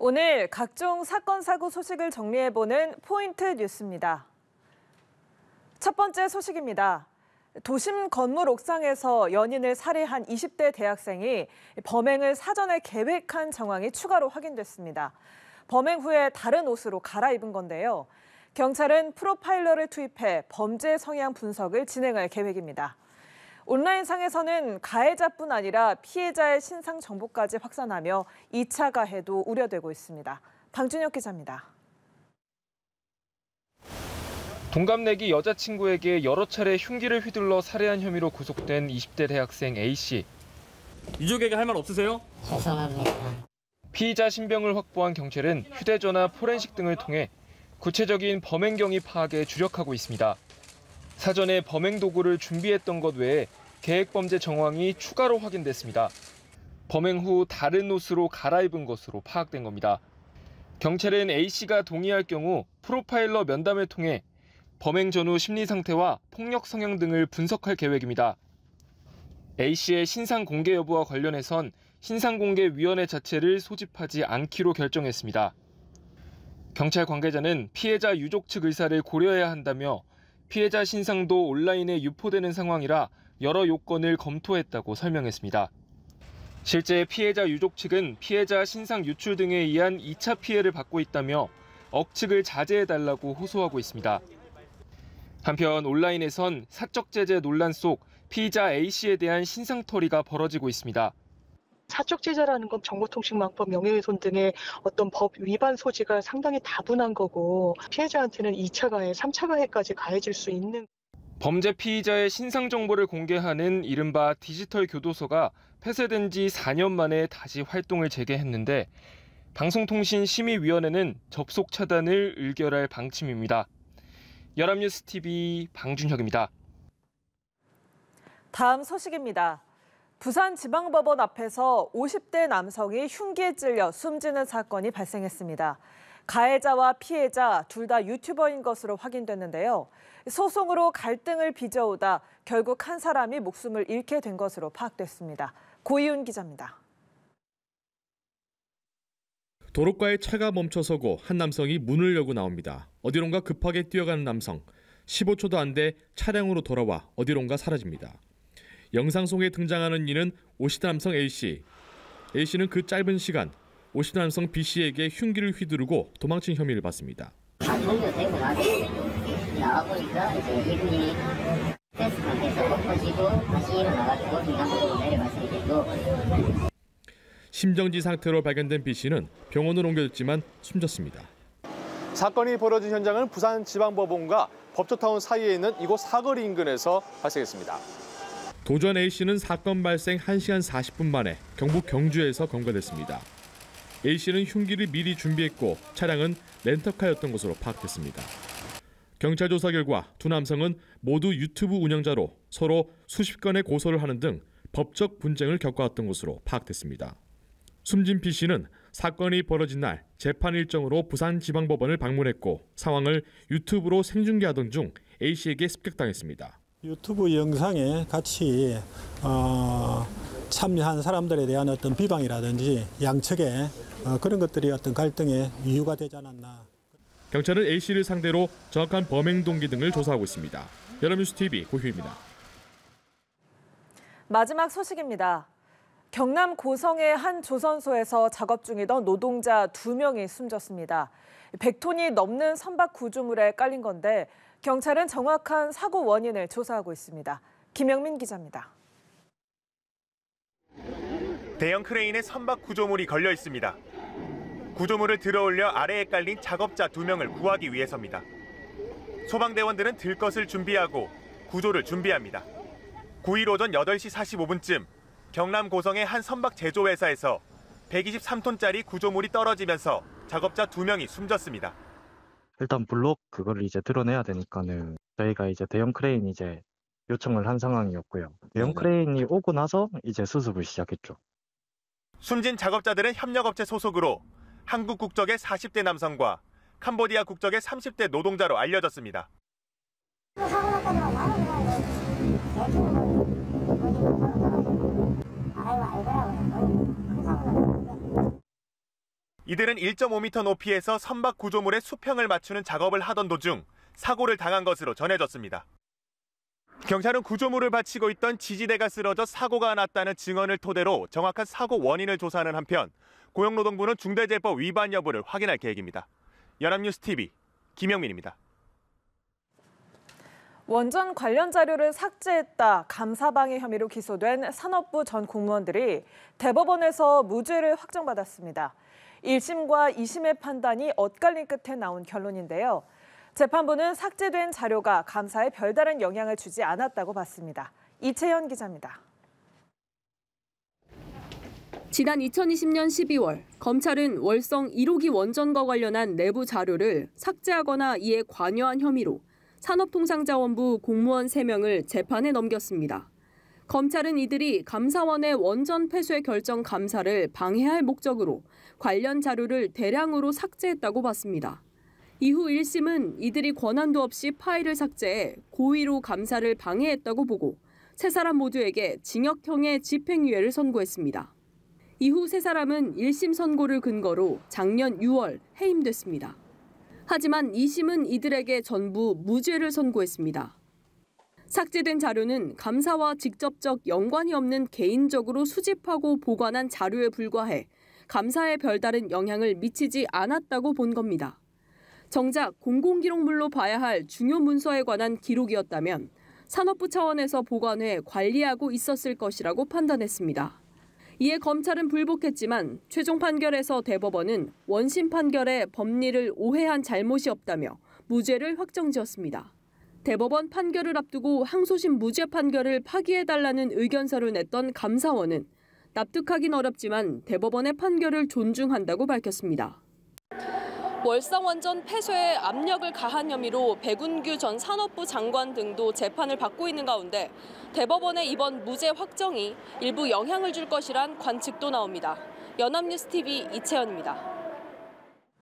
오늘 각종 사건, 사고 소식을 정리해보는 포인트 뉴스입니다. 첫 번째 소식입니다. 도심 건물 옥상에서 연인을 살해한 20대 대학생이 범행을 사전에 계획한 정황이 추가로 확인됐습니다. 범행 후에 다른 옷으로 갈아입은 건데요. 경찰은 프로파일러를 투입해 범죄 성향 분석을 진행할 계획입니다. 온라인상에서는 가해자뿐 아니라 피해자의 신상 정보까지 확산하며 2차 가해도 우려되고 있습니다. 방준혁 기자입니다. 동갑내기 여자친구에게 여러 차례 흉기를 휘둘러 살해한 혐의로 구속된 20대 대학생 A씨. 유족에게 할 말 없으세요? 죄송합니다. 피의자 신병을 확보한 경찰은 휴대전화, 포렌식 등을 통해 구체적인 범행 경위 파악에 주력하고 있습니다. 사전에 범행 도구를 준비했던 것 외에 계획 범죄 정황이 추가로 확인됐습니다. 범행 후 다른 옷으로 갈아입은 것으로 파악된 겁니다. 경찰은 A씨가 동의할 경우 프로파일러 면담을 통해 범행 전후 심리 상태와 폭력 성향 등을 분석할 계획입니다. A씨의 신상 공개 여부와 관련해선 신상공개위원회 자체를 소집하지 않기로 결정했습니다. 경찰 관계자는 피해자 유족 측 의사를 고려해야 한다며 피해자 신상도 온라인에 유포되는 상황이라 여러 요건을 검토했다고 설명했습니다. 실제 피해자 유족 측은 피해자 신상 유출 등에 의한 2차 피해를 받고 있다며 억측을 자제해달라고 호소하고 있습니다. 한편 온라인에선 사적 제재 논란 속 피의자 A씨에 대한 신상털이가 벌어지고 있습니다. 사적 제재라는 건 정보통신망법, 명예훼손 등의 어떤 법 위반 소지가 상당히 다분한 거고 피해자한테는 2차 가해, 3차 가해까지 가해질 수 있는. 범죄 피의자의 신상 정보를 공개하는 이른바 디지털 교도소가 폐쇄된 지 4년 만에 다시 활동을 재개했는데 방송통신심의위원회는 접속 차단을 의결할 방침입니다. 연합뉴스TV 방준혁입니다. 다음 소식입니다. 부산지방법원 앞에서 50대 남성이 흉기에 찔려 숨지는 사건이 발생했습니다. 가해자와 피해자 둘 다 유튜버인 것으로 확인됐는데요. 소송으로 갈등을 빚어오다 결국 한 사람이 목숨을 잃게 된 것으로 파악됐습니다. 고이훈 기자입니다. 도로가에 차가 멈춰서고 한 남성이 문을 열고 나옵니다. 어디론가 급하게 뛰어가는 남성. 15초도 안 돼 차량으로 돌아와 어디론가 사라집니다. 영상 속에 등장하는 이는 50대 남성 A씨. A씨는 그 짧은 시간 50대 남성 B씨에게 흉기를 휘두르고 도망친 혐의를 받습니다. 정도 되고 나와보니까 이제 이분이 패스트에서 엎어지고 다시 일어나가지고 중간부로 내려갔을 때도 심정지 상태로 발견된 B씨는 병원으로 옮겨졌지만 숨졌습니다. 사건이 벌어진 현장은 부산지방법원과 법조타운 사이에 있는 이곳 사거리 인근에서 발생했습니다. 도전 A씨는 사건 발생 1시간 40분 만에 경북 경주에서 검거됐습니다. A씨는 흉기를 미리 준비했고 차량은 렌터카였던 것으로 파악됐습니다. 경찰 조사 결과 두 남성은 모두 유튜브 운영자로 서로 수십 건의 고소를 하는 등 법적 분쟁을 겪어왔던 것으로 파악됐습니다. 숨진 B씨는 사건이 벌어진 날 재판 일정으로 부산지방법원을 방문했고 상황을 유튜브로 생중계하던 중 A씨에게 습격당했습니다. 유튜브 영상에 같이 참여한 사람들에 대한 어떤 비방이라든지 양측의 그런 것들이 어떤 갈등의 이유가 되지 않았나. 경찰은 A씨를 상대로 정확한 범행 동기 등을 조사하고 있습니다. 연합뉴스TV 고휴입니다. 마지막 소식입니다. 경남 고성의 한 조선소에서 작업 중이던 노동자 2명이 숨졌습니다. 100톤이 넘는 선박 구조물에 깔린 건데 경찰은 정확한 사고 원인을 조사하고 있습니다. 김영민 기자입니다. 대형 크레인에 선박 구조물이 걸려 있습니다. 구조물을 들어올려 아래에 깔린 작업자 2명을 구하기 위해서입니다. 소방대원들은 들 것을 준비하고 구조를 준비합니다. 9일 오전 8시 45분쯤 경남 고성의 한 선박 제조회사에서 123톤짜리 구조물이 떨어지면서 작업자 2명이 숨졌습니다. 일단 블록 그걸 이제 드러내야 되니까는 저희가 이제 대형 크레인 이제 요청을 한 상황이었고요. 대형 크레인이 오고 나서 이제 수습을 시작했죠. 숨진 작업자들은 협력업체 소속으로 한국 국적의 40대 남성과 캄보디아 국적의 30대 노동자로 알려졌습니다. 이들은 1.5m 높이에서 선박 구조물의 수평을 맞추는 작업을 하던 도중 사고를 당한 것으로 전해졌습니다. 경찰은 구조물을 받치고 있던 지지대가 쓰러져 사고가 났다는 증언을 토대로 정확한 사고 원인을 조사하는 한편 고용노동부는 중대재해법 위반 여부를 확인할 계획입니다. 연합뉴스TV 김영민입니다. 원전 관련 자료를 삭제했다 감사방해 혐의로 기소된 산업부 전 공무원들이 대법원에서 무죄를 확정받았습니다. 1심과 2심의 판단이 엇갈린 끝에 나온 결론인데요. 재판부는 삭제된 자료가 감사에 별다른 영향을 주지 않았다고 봤습니다. 이채연 기자입니다. 지난 2020년 12월 검찰은 월성 1호기 원전과 관련한 내부 자료를 삭제하거나 이에 관여한 혐의로 산업통상자원부 공무원 3명을 재판에 넘겼습니다. 검찰은 이들이 감사원의 원전 폐쇄 결정 감사를 방해할 목적으로 관련 자료를 대량으로 삭제했다고 봤습니다. 이후 1심은 이들이 권한도 없이 파일을 삭제해 고의로 감사를 방해했다고 보고 세 사람 모두에게 징역형의 집행유예를 선고했습니다. 이후 세 사람은 1심 선고를 근거로 작년 6월 해임됐습니다. 하지만 2심은 이들에게 전부 무죄를 선고했습니다. 삭제된 자료는 감사와 직접적 연관이 없는 개인적으로 수집하고 보관한 자료에 불과해 감사에 별다른 영향을 미치지 않았다고 본 겁니다. 정작 공공기록물로 봐야 할 중요 문서에 관한 기록이었다면 산업부 차원에서 보관해 관리하고 있었을 것이라고 판단했습니다. 이에 검찰은 불복했지만 최종 판결에서 대법원은 원심 판결에 법리를 오해한 잘못이 없다며 무죄를 확정지었습니다. 대법원 판결을 앞두고 항소심 무죄 판결을 파기해달라는 의견서를 냈던 감사원은 납득하긴 어렵지만 대법원의 판결을 존중한다고 밝혔습니다. 월성 원전 폐쇄에 압력을 가한 혐의로 백운규 전 산업부 장관 등도 재판을 받고 있는 가운데 대법원의 이번 무죄 확정이 일부 영향을 줄 것이란 관측도 나옵니다. 연합뉴스TV 이채연입니다.